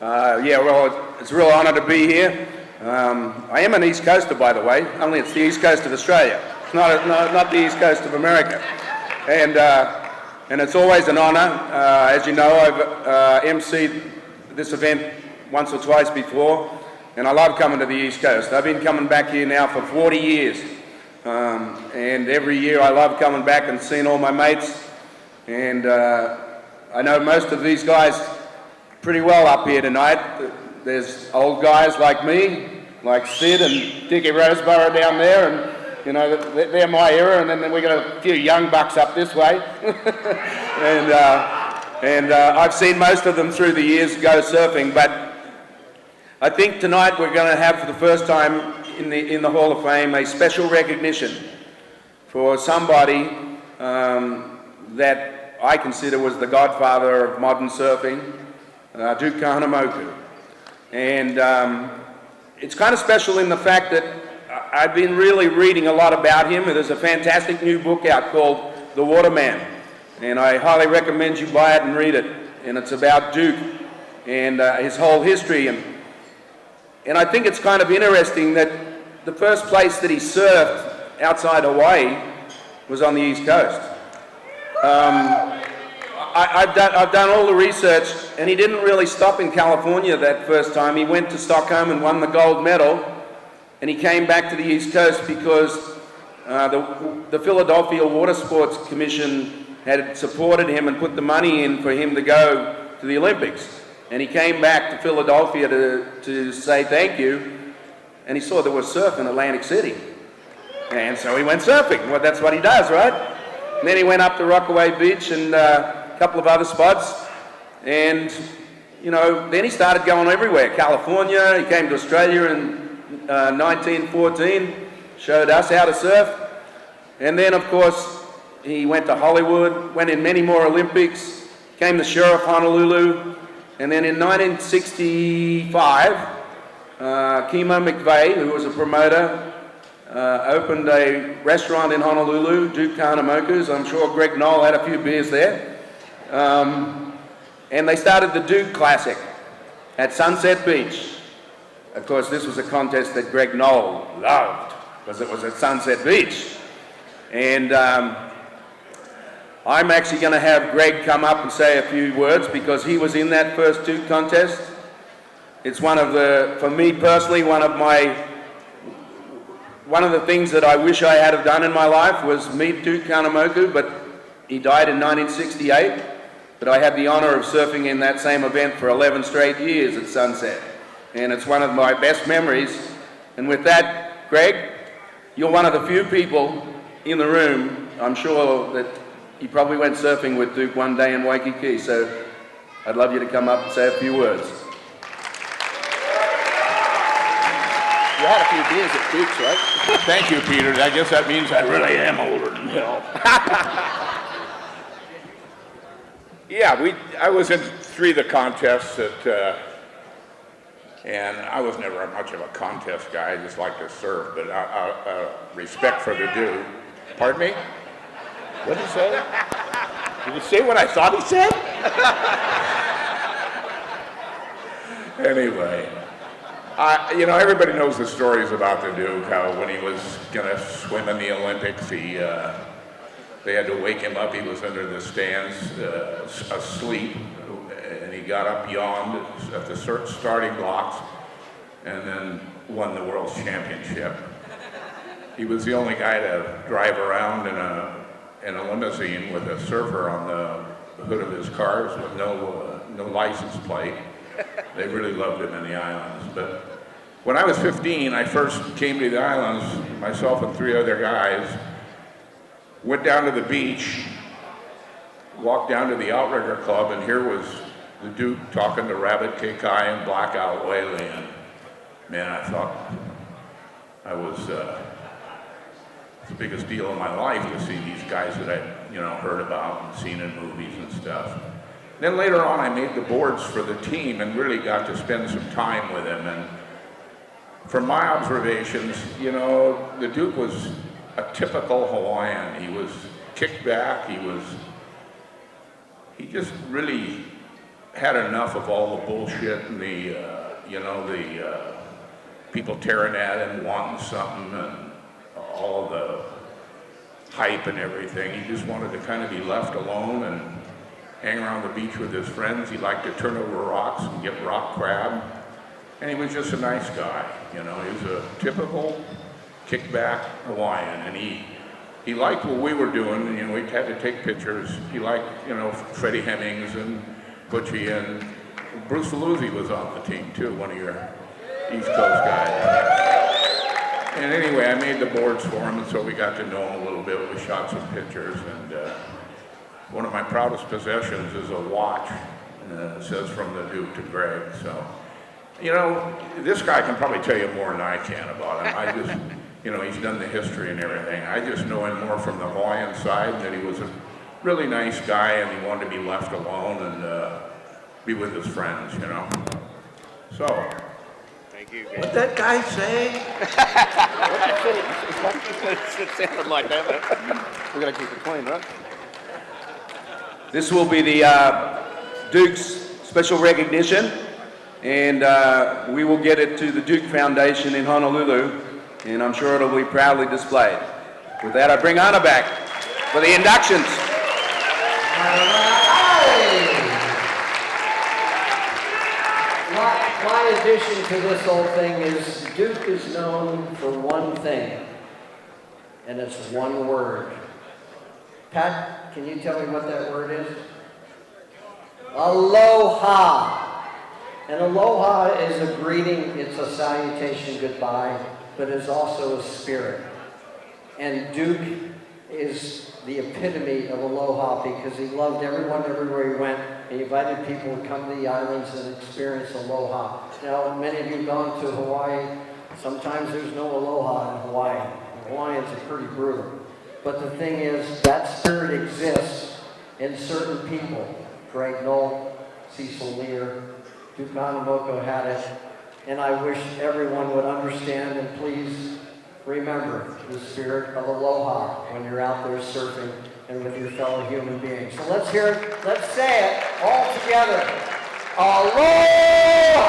Yeah, well, it's a real honour to be here. I am an East Coaster, by the way, only it's the East Coast of Australia. It's not the East Coast of America. And it's always an honour. As you know, I've emceed this event once or twice before, and I love coming to the East Coast. I've been coming back here now for 40 years. And every year I love coming back and seeing all my mates. And I know most of these guys pretty well up here tonight. There's old guys like me, like Sid and Dickie Roseborough down there, and you know, they're my era, and then we got a few young bucks up this way. and I've seen most of them through the years go surfing, but I think tonight we're going to have for the first time in the Hall of Fame a special recognition for somebody that I consider was the godfather of modern surfing, Duke Kahanamoku. And it's kind of special in the fact that I've been really reading a lot about him. There's a fantastic new book out called The Waterman, and I highly recommend you buy it and read it. And it's about Duke and his whole history. And I think it's kind of interesting that the first place that he surfed outside Hawaii was on the East Coast. I've done all the research, and he didn't really stop in California that first time. He went to Stockholm and won the gold medal, and he came back to the East Coast because the Philadelphia Water Sports Commission had supported him and put the money in for him to go to the Olympics. And he came back to Philadelphia to say thank you, and he saw there was surf in Atlantic City. And so he went surfing. Well, that's what he does, right? And then he went up to Rockaway Beach and couple of other spots, and you know, then he started going everywhere. California, he came to Australia in 1914, showed us how to surf, and then of course he went to Hollywood, went in many more Olympics, came to Sheriff Honolulu, and then in 1965 Kimo McVeigh, who was a promoter, opened a restaurant in Honolulu, Duke Kahanamoku's. I'm sure Greg Noll had a few beers there. And they started the Duke Classic at Sunset Beach. Of course, this was a contest that Greg Noll loved because it was at Sunset Beach. And I'm actually going to have Greg come up and say a few words because he was in that first Duke contest. It's one of the, for me personally, one of the things that I wish I had have done in my life was meet Duke Kahanamoku, but he died in 1968. But I had the honor of surfing in that same event for 11 straight years at Sunset. And it's one of my best memories. And with that, Greg, you're one of the few people in the room, I'm sure, that you probably went surfing with Duke one day in Waikiki. So I'd love you to come up and say a few words. You had a few beers at Duke's, right? Thank you, Peter. I guess that means I really am older than hell. Yeah, I was in 3 of the contests and I was never much of a contest guy. I just like to surf, but respect for the dude. Pardon me? What did he say? Did he say what I thought he said? Anyway, you know, everybody knows the stories about the Duke, how when he was going to swim in the Olympics, they had to wake him up. He was under the stands asleep, and he got up, yawned at the starting blocks, and then won the World Championship. He was the only guy to drive around in a limousine with a surfer on the hood of his cars with no license plate. They really loved him in the islands. But when I was 15, I first came to the islands, myself and 3 other guys. Went down to the beach, walked down to the Outrigger Club, and here was the Duke talking to Rabbit Kekai and Blackout Whaley. And man, I thought it's the biggest deal of my life to see these guys that I'd heard about and seen in movies and stuff. Then later on, I made the boards for the team and really got to spend some time with him. And from my observations, the Duke was a typical Hawaiian. He was kicked back. He just really had enough of all the bullshit and the, people tearing at him, wanting something, and all the hype and everything. He just wanted to kind of be left alone and hang around the beach with his friends. He liked to turn over rocks and get rock crab. And he was just a nice guy, He was a typical kickback Hawaiian, and he liked what we were doing, and we had to take pictures. He liked, Freddie Hemmings and Butchie, and Bruce Luzzi was on the team too, one of your East Coast guys. And anyway, I made the boards for him, and so we got to know him a little bit. We shot some pictures, and one of my proudest possessions is a watch. It says from the Duke to Greg. So, this guy can probably tell you more than I can about him. I just, he's done the history and everything. I just know him more from the Hawaiian side, that he was a really nice guy and he wanted to be left alone and be with his friends, So. Thank you. What'd that guy say? It sounded like that, but we gotta keep it clean, right? This will be the Duke's special recognition, and we will get it to the Duke Foundation in Honolulu, and I'm sure it'll be proudly displayed. With that, I bring Anna back for the inductions. My addition to this whole thing is Duke is known for one thing, and it's one word. Pat, can you tell me what that word is? Aloha. And aloha is a greeting, it's a salutation, goodbye, but it's also a spirit. And Duke is the epitome of aloha because he loved everyone everywhere he went. He invited people to come to the islands and experience aloha. Now, many of you have gone to Hawaii. Sometimes there's no aloha in Hawaii. Hawaiians are pretty brutal. But the thing is, that spirit exists in certain people. Greg Noll, Cecil Lear, Duke Hanamoku had it. And I wish everyone would understand and please remember the spirit of aloha when you're out there surfing and with your fellow human beings. So let's hear it, let's say it all together. Aloha!